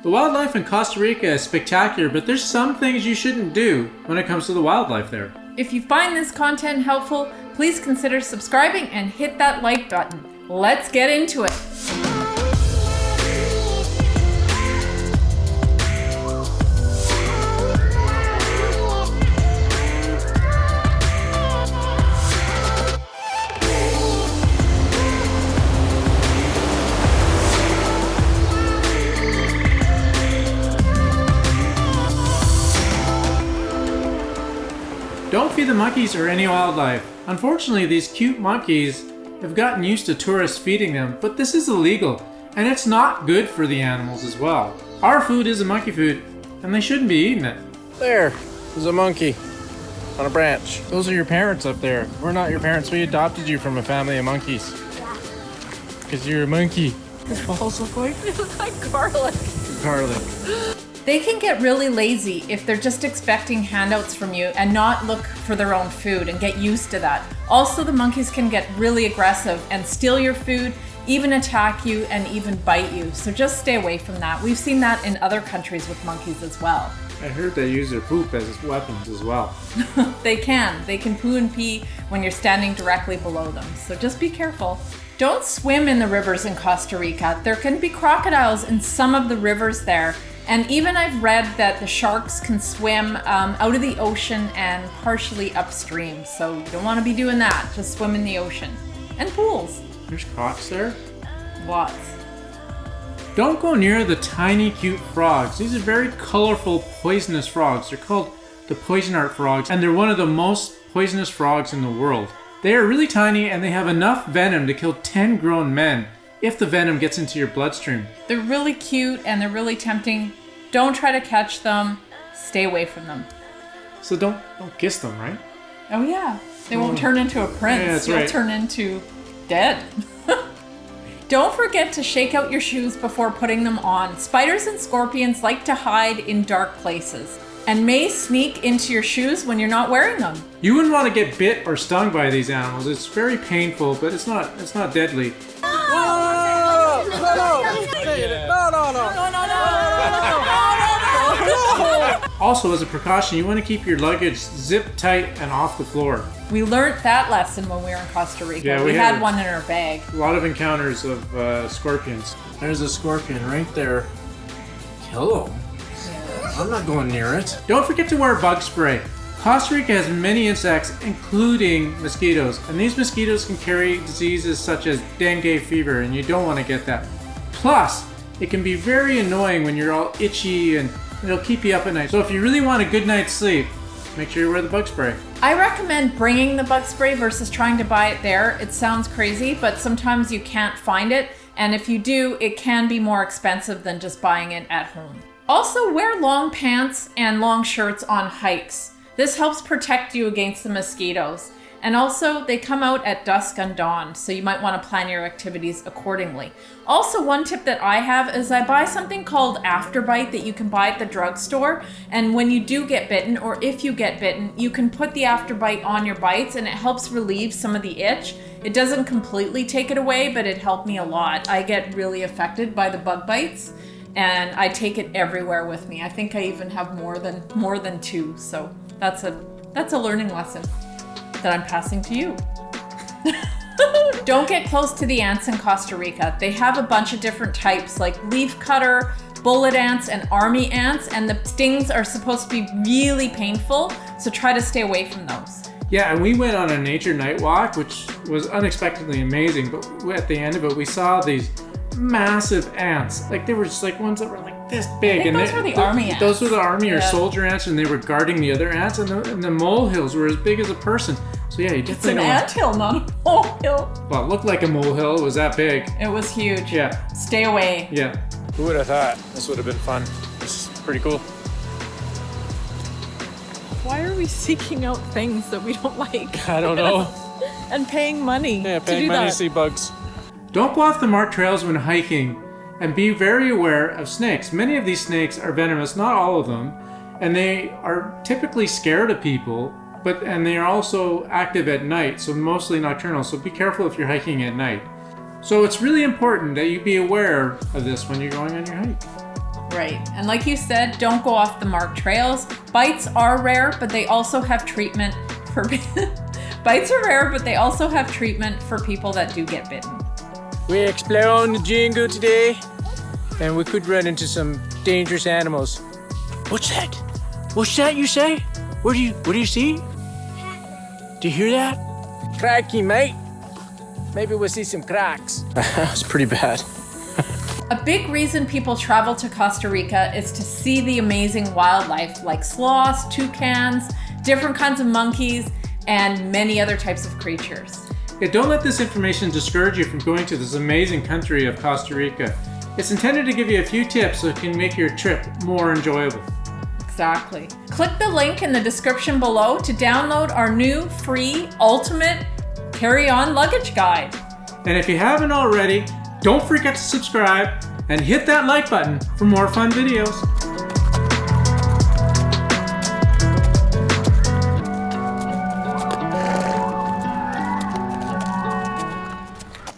The wildlife in Costa Rica is spectacular, but there's some things you shouldn't do when it comes to the wildlife there. If you find this content helpful, please consider subscribing and hit that like button. Let's get into it. Don't feed the monkeys or any wildlife. Unfortunately, these cute monkeys have gotten used to tourists feeding them, but this is illegal, and it's not good for the animals as well. Our food is a monkey food, and they shouldn't be eating it. There's a monkey on a branch. Those are your parents up there. We're not your parents. We adopted you from a family of monkeys. Because you're a monkey. His balls look like garlic. Garlic. They can get really lazy if they're just expecting handouts from you and not look for their own food and get used to that. Also, the monkeys can get really aggressive and steal your food, even attack you and even bite you. So just stay away from that. We've seen that in other countries with monkeys as well. I heard they use their poop as weapons as well. They can poo and pee when you're standing directly below them. So just be careful. Don't swim in the rivers in Costa Rica. There can be crocodiles in some of the rivers there. And even I've read that the sharks can swim out of the ocean and partially upstream. So you don't want to be doing that. Just swim in the ocean. And pools. There's crocs there. Lots. Don't go near the tiny cute frogs. These are very colorful poisonous frogs. They're called the poison art frogs, and they're one of the most poisonous frogs in the world. They are really tiny and they have enough venom to kill 10 grown men if the venom gets into your bloodstream. They're really cute and they're really tempting. Don't try to catch them. Stay away from them. So don't kiss them, right? Oh yeah. They won't turn into a prince. Yeah, that's You'll right. turn into dead. Don't forget to shake out your shoes before putting them on. Spiders and scorpions like to hide in dark places and may sneak into your shoes when you're not wearing them. You wouldn't want to get bit or stung by these animals. It's very painful, but it's not deadly. Also, as a precaution, you want to keep your luggage zipped tight and off the floor. We learned that lesson when we were in Costa Rica. Yeah, we had one in our bag. A lot of encounters of scorpions. There's a scorpion right there. Kill him. I'm not going near it. Don't forget to wear bug spray. Costa Rica has many insects, including mosquitoes, and these mosquitoes can carry diseases such as dengue fever, and you don't want to get that. Plus, it can be very annoying when you're all itchy and it'll keep you up at night. So if you really want a good night's sleep, make sure you wear the bug spray. I recommend bringing the bug spray versus trying to buy it there. It sounds crazy, but sometimes you can't find it, and if you do, it can be more expensive than just buying it at home. Also, wear long pants and long shirts on hikes. This helps protect you against the mosquitoes. And also, they come out at dusk and dawn, so you might want to plan your activities accordingly. Also, one tip that I have is I buy something called Afterbite that you can buy at the drugstore. And when you do get bitten, or if you get bitten, you can put the Afterbite on your bites and it helps relieve some of the itch. It doesn't completely take it away, but it helped me a lot. I get really affected by the bug bites, and I take it everywhere with me. I think I even have more than 2, so that's a learning lesson that I'm passing to you. Don't get close to the ants in Costa Rica. They have a bunch of different types like leafcutter, bullet ants, and army ants, and the stings are supposed to be really painful, so try to stay away from those. Yeah, and we went on a nature night walk, which was unexpectedly amazing, but at the end of it, we saw these massive ants. Like, they were just like ones that were like this big. I think those were the army ants. Those were the army or Yeah. soldier ants, and they were guarding the other ants, and the molehills were as big as a person. So yeah, you It's definitely an don't want- anthill, not a molehill. Well, it looked like a molehill. It was that big. It was huge. Yeah. Stay away. Yeah. Who would have thought? This would have been fun. This is pretty cool. Why are we seeking out things that we don't like? I don't know. And paying money Yeah, to paying do money that. to see bugs. Don't go off the marked trails when hiking, and be very aware of snakes. Many of these snakes are venomous, not all of them, and they are typically scared of people, and they are also active at night, so mostly nocturnal, so be careful if you're hiking at night. So it's really important that you be aware of this when you're going on your hike. Right. And like you said, don't go off the marked trails. Bites are rare, but they also have treatment for bites are rare, but they also have treatment for people that do get bitten. We explored the jungle today, and we could run into some dangerous animals. What's that? What's that you say? What do you see? Do you hear that? Cracky, mate. Maybe we'll see some cracks. That's pretty bad. A big reason people travel to Costa Rica is to see the amazing wildlife like sloths, toucans, different kinds of monkeys, and many other types of creatures. Yeah, don't let this information discourage you from going to this amazing country of Costa Rica. It's intended to give you a few tips so it can make your trip more enjoyable. Exactly. Click the link in the description below to download our new free ultimate carry-on luggage guide. And if you haven't already, don't forget to subscribe and hit that like button for more fun videos.